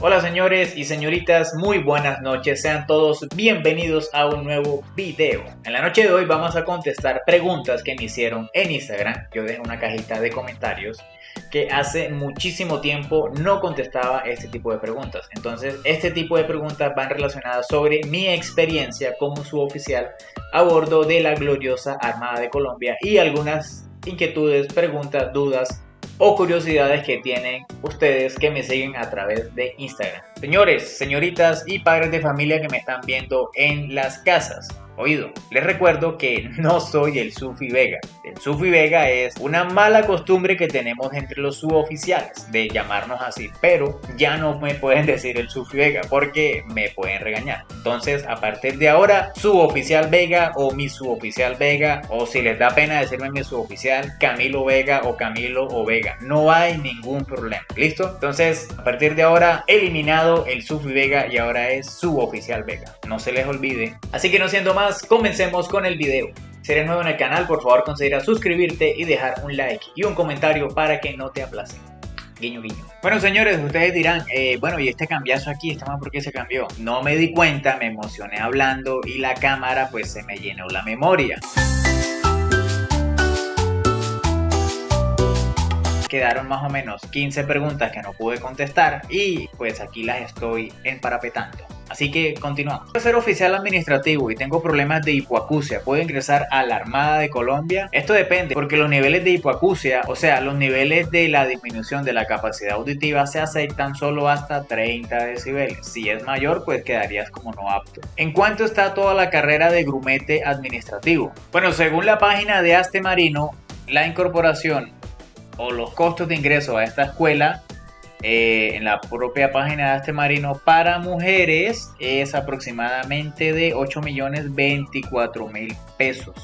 Hola señores y señoritas, muy buenas noches, sean todos bienvenidos a un nuevo video. En la noche de hoy vamos a contestar preguntas que me hicieron en Instagram. Yo dejé una cajita de comentarios que hace muchísimo tiempo no contestaba este tipo de preguntas. Entonces este tipo de preguntas van relacionadas sobre mi experiencia como suboficial a bordo de la gloriosa Armada de Colombia y algunas inquietudes, preguntas, dudas o curiosidades que tienen ustedes que me siguen a través de Instagram. Señores, señoritas y padres de familia que me están viendo en las casas, oído, les recuerdo que no soy el Sufi Vega. El Sufi Vega es una mala costumbre que tenemos entre los suboficiales de llamarnos así, pero ya no me pueden decir el Sufi Vega porque me pueden regañar. Entonces, a partir de ahora, suboficial Vega o mi suboficial Vega, o si les da pena decirme mi suboficial, Camilo Vega o Camilo o Vega. No hay ningún problema. ¿Listo? Entonces, a partir de ahora, eliminado el Sufi Vega y ahora es suboficial Vega. No se les olvide. Así que no siendo más, comencemos con el video. Si eres nuevo en el canal, por favor considera suscribirte y dejar un like y un comentario para que no te aplacen. Guiño, guiño. Bueno, señores, ustedes dirán, bueno, ¿y este cambiazo aquí? ¿Está mal? ¿Por qué se cambió? No me di cuenta, me emocioné hablando y la cámara pues se me llenó la memoria. Quedaron más o menos 15 preguntas que no pude contestar y pues aquí las estoy emparapetando. Así que continuamos. Quiero ser oficial administrativo y tengo problemas de hipoacusia. ¿Puedo ingresar a la Armada de Colombia? Esto depende, porque los niveles de hipoacusia, o sea, los niveles de la disminución de la capacidad auditiva se aceptan solo hasta 30 decibeles. Si es mayor, pues quedarías como no apto. ¿En cuánto está toda la carrera de grumete administrativo? Bueno, según la página de Hazte Marino, la incorporación o los costos de ingreso a esta escuela en la propia página de Hazte Marino para mujeres es aproximadamente de 8.024.000 pesos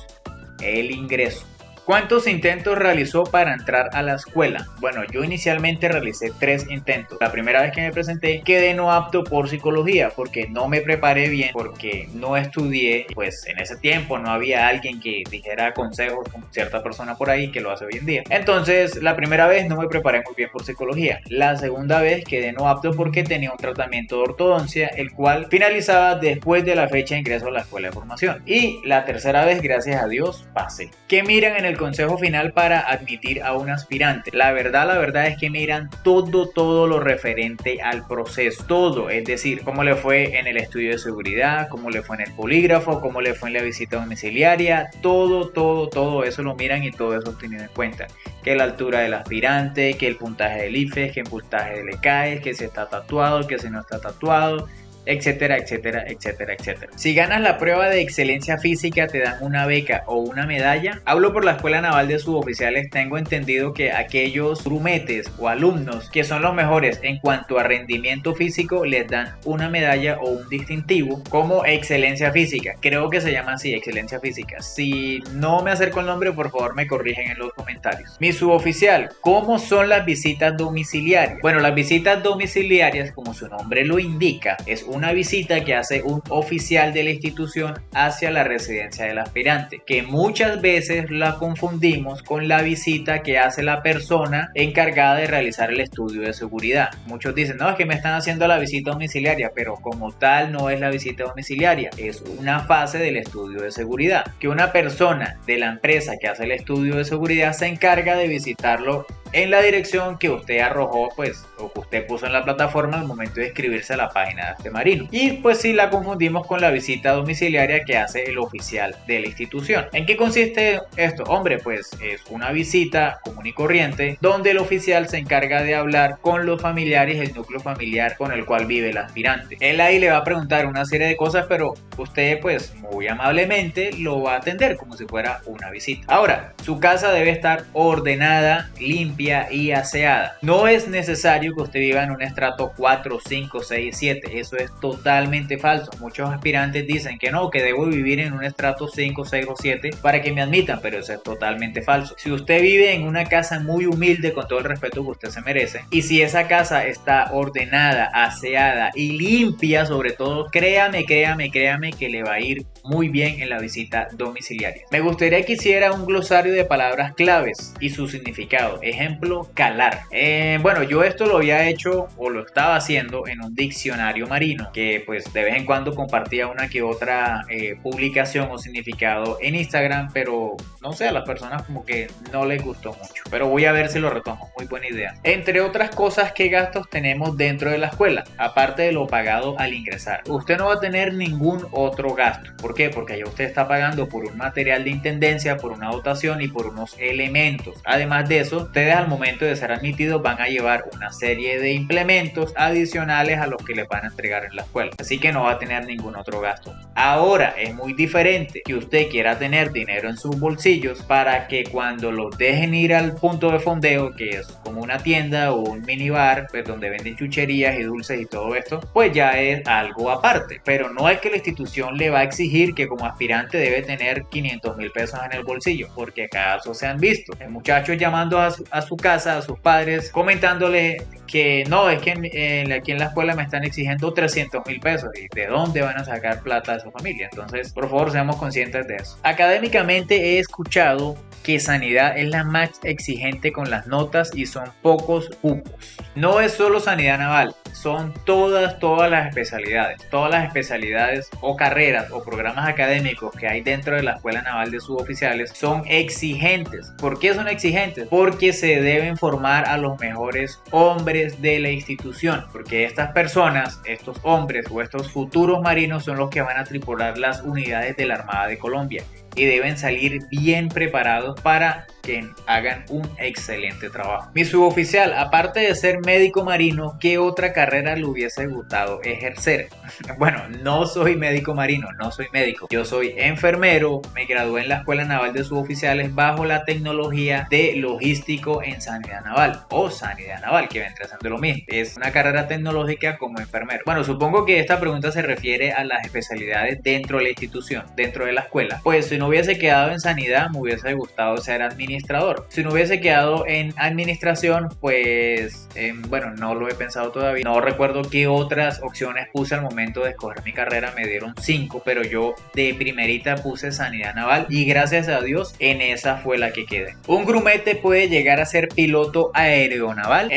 el ingreso. ¿Cuántos intentos realizó para entrar a la escuela? Bueno, yo inicialmente realicé 3 intentos. La primera vez que me presenté quedé no apto por psicología porque no me preparé bien, porque no estudié. Pues en ese tiempo no había alguien que dijera consejos como cierta persona por ahí que lo hace hoy en día. Entonces la primera vez no me preparé muy bien por psicología. La segunda vez quedé no apto porque tenía un tratamiento de ortodoncia, el cual finalizaba después de la fecha de ingreso a la escuela de formación. Y la tercera vez, gracias a Dios, pasé. ¿Qué miran en el consejo final para admitir a un aspirante? La verdad es que miran todo lo referente al proceso, todo, es decir, cómo le fue en el estudio de seguridad, cómo le fue en el polígrafo, cómo le fue en la visita domiciliaria, todo eso lo miran y todo eso tienen en cuenta. Que la altura del aspirante, que el puntaje del IFES, que el puntaje del ECAES, que si está tatuado, que si no está tatuado, etcétera. Si ganas la prueba de excelencia física te dan una beca o una medalla. Hablo por la Escuela Naval de Suboficiales, tengo entendido que aquellos grumetes o alumnos que son los mejores en cuanto a rendimiento físico les dan una medalla o un distintivo como excelencia física. Creo que se llama así, excelencia física. Si no me acerco el nombre, por favor me corrigen en los comentarios. Mi suboficial, ¿cómo son las visitas domiciliarias? Bueno, las visitas domiciliarias, como su nombre lo indica, es una visita que hace un oficial de la institución hacia la residencia del aspirante, que muchas veces la confundimos con la visita que hace la persona encargada de realizar el estudio de seguridad. Muchos dicen, no, es que me están haciendo la visita domiciliaria, pero como tal no es la visita domiciliaria, es una fase del estudio de seguridad, que una persona de la empresa que hace el estudio de seguridad se encarga de visitarlo en la dirección que usted arrojó, pues, o que usted puso en la plataforma al momento de inscribirse a la página de Hazte Marino. Y pues sí, la confundimos con la visita domiciliaria que hace el oficial de la institución. ¿En qué consiste esto? Hombre, pues es una visita común y corriente donde el oficial se encarga de hablar con los familiares, el núcleo familiar con el cual vive el aspirante. Él ahí le va a preguntar una serie de cosas, pero usted pues muy amablemente lo va a atender como si fuera una visita. Ahora, su casa debe estar ordenada, limpia y aseada. No es necesario que usted viva en un estrato 4, 5, 6, 7. Eso es totalmente falso. Muchos aspirantes dicen que no, que debo vivir en un estrato 5, 6 o 7 para que me admitan, pero eso es totalmente falso. Si usted vive en una casa muy humilde, con todo el respeto que usted se merece, y si esa casa está ordenada, aseada y limpia sobre todo, créame que le va a ir muy bien en la visita domiciliaria. Me gustaría que hiciera un glosario de palabras claves y su significado. Ejemplo, ejemplo, calar. Bueno, yo esto lo había hecho o lo estaba haciendo en un diccionario marino, que pues de vez en cuando compartía una que otra publicación o significado en Instagram, pero no sé, a las personas como que no les gustó mucho. Pero voy a ver si lo retomo, muy buena idea. Entre otras cosas, ¿qué gastos tenemos dentro de la escuela? Aparte de lo pagado al ingresar. Usted no va a tener ningún otro gasto. ¿Por qué? Porque ya usted está pagando por un material de intendencia, por una dotación y por unos elementos. Además de eso, ustedes al momento de ser admitidos van a llevar una serie de implementos adicionales a los que les van a entregar en la escuela. Así que no va a tener ningún otro gasto. Ahora es muy diferente que usted quiera tener dinero en sus bolsillos para que cuando los dejen ir al punto de fondeo, que es como una tienda o un minibar, pues donde venden chucherías y dulces y todo esto, pues ya es algo aparte. Pero no es que la institución le va a exigir que como aspirante debe tener 500.000 pesos en el bolsillo, porque acaso se han visto el muchacho llamando a su casa, a sus padres, comentándole que no, es que aquí en la escuela me están exigiendo 300.000 pesos y de dónde van a sacar plata de su familia. Entonces, por favor, seamos conscientes de eso. Académicamente he escuchado que sanidad es la más exigente con las notas y son pocos cupos. No es solo sanidad naval, son todas las especialidades o carreras o programas académicos que hay dentro de la Escuela Naval de Suboficiales son exigentes. ¿Por qué son exigentes? Porque se deben formar a los mejores hombres de la institución, porque estas personas, estos hombres o estos futuros marinos son los que van a tripular las unidades de la Armada de Colombia y deben salir bien preparados para que hagan un excelente trabajo. Mi suboficial, aparte de ser médico marino, ¿qué otra carrera le hubiese gustado ejercer? Bueno, no soy médico marino, no soy médico. Yo soy enfermero, me gradué en la Escuela Naval de Suboficiales bajo la tecnología de logístico en sanidad naval o sanidad naval, que vendrá siendo lo mismo. Es una carrera tecnológica como enfermero. Bueno, supongo que esta pregunta se refiere a las especialidades dentro de la institución, dentro de la escuela. Pues si no hubiese quedado en sanidad, me hubiese gustado ser administrador. Si no hubiese quedado en administración, pues bueno, no lo he pensado todavía. No recuerdo qué otras opciones puse al momento de escoger mi carrera. Me dieron 5, pero yo de primerita puse sanidad naval y gracias a Dios en esa fue la que quedé. ¿Un grumete puede llegar a ser piloto aeronaval?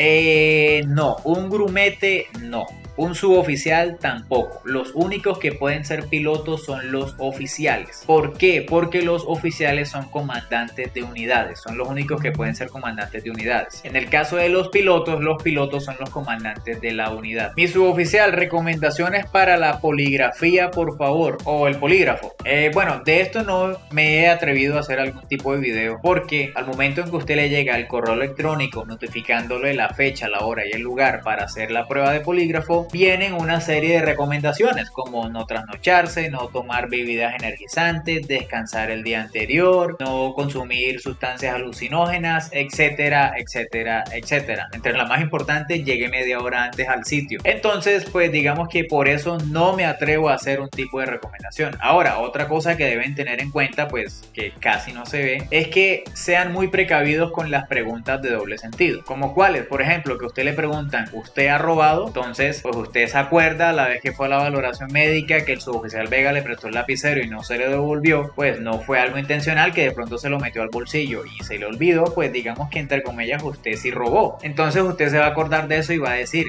No, un grumete no. Un suboficial tampoco. Los únicos que pueden ser pilotos son los oficiales. ¿Por qué? Porque los oficiales son comandantes de unidades. Son los únicos que pueden ser comandantes de unidades. En el caso de los pilotos son los comandantes de la unidad. Mi suboficial, recomendaciones para la poligrafía, por favor. O el polígrafo. Bueno, de esto no me he atrevido a hacer algún tipo de video. Porque al momento en que usted le llega el correo electrónico notificándole la fecha, la hora y el lugar para hacer la prueba de polígrafo, vienen una serie de recomendaciones como no trasnocharse, no tomar bebidas energizantes, descansar el día anterior, no consumir sustancias alucinógenas, etcétera, etcétera, etcétera. Entre las más importantes, llegue media hora antes al sitio. Entonces, pues digamos que por eso no me atrevo a hacer un tipo de recomendación. Ahora, otra cosa que deben tener en cuenta, pues que casi no se ve, es que sean muy precavidos con las preguntas de doble sentido. ¿Como cuáles? Por ejemplo, que usted le preguntan, ¿usted ha robado? Entonces, pues usted se acuerda la vez que fue a la valoración médica que el suboficial Vega le prestó el lapicero y no se le devolvió, pues no fue algo intencional, que de pronto se lo metió al bolsillo y se le olvidó, pues digamos que entre comillas usted sí robó. Entonces usted se va a acordar de eso y va a decir,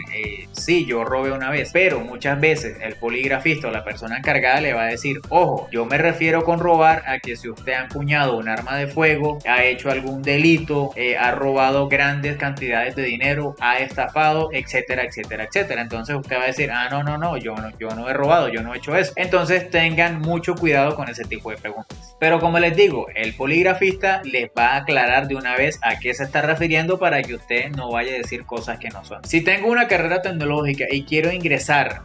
sí, yo robé una vez, pero muchas veces el poligrafista o la persona encargada le va a decir, ojo, yo me refiero con robar a que si usted ha empuñado un arma de fuego, ha hecho algún delito, ha robado grandes cantidades de dinero, ha estafado, etcétera, etcétera, etcétera. Entonces usted va a decir, no, yo no he robado, yo no he hecho eso. Entonces tengan mucho cuidado con ese tipo de preguntas. Pero como les digo, el poligrafista les va a aclarar de una vez a qué se está refiriendo para que usted no vaya a decir cosas que no son. Si tengo una carrera tecnológica y quiero ingresar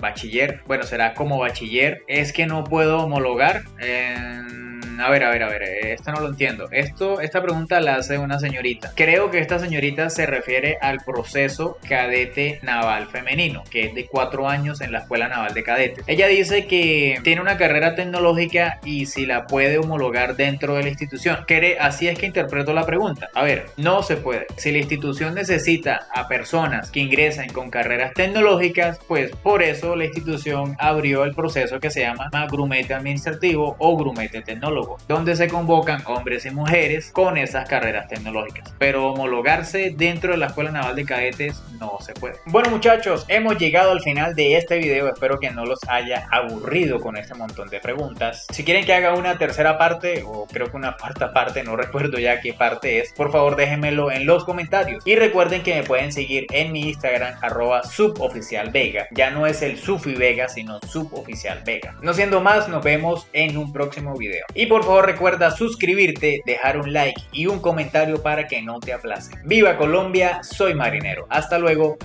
bachiller, bueno, será como bachiller, es que no puedo homologar. A ver, esto no lo entiendo. Esta pregunta la hace una señorita. Creo que esta señorita se refiere al proceso cadete naval femenino, que es de 4 años en la Escuela Naval de Cadetes. Ella dice que tiene una carrera tecnológica y si la puede homologar dentro de la institución. Así es que interpreto la pregunta. A ver, no se puede. Si la institución necesita a personas que ingresen con carreras tecnológicas, pues por eso la institución abrió el proceso que se llama grumete administrativo o grumete tecnológico. tecnólogo, donde se convocan hombres y mujeres con esas carreras tecnológicas. Pero homologarse dentro de la Escuela Naval de Cadetes no se puede. Bueno muchachos, hemos llegado al final de este video. Espero que no los haya aburrido con este montón de preguntas. Si quieren que haga una tercera parte, o creo que una cuarta parte, no recuerdo ya qué parte es, por favor déjenmelo en los comentarios. Y recuerden que me pueden seguir en mi Instagram, @suboficialvega. Ya no es el Sufi Vega, sino Suboficial Vega. No siendo más, nos vemos en un próximo video. Y por favor recuerda suscribirte, dejar un like y un comentario para que no te aplacen. ¡Viva Colombia! Soy Marinero. Hasta luego.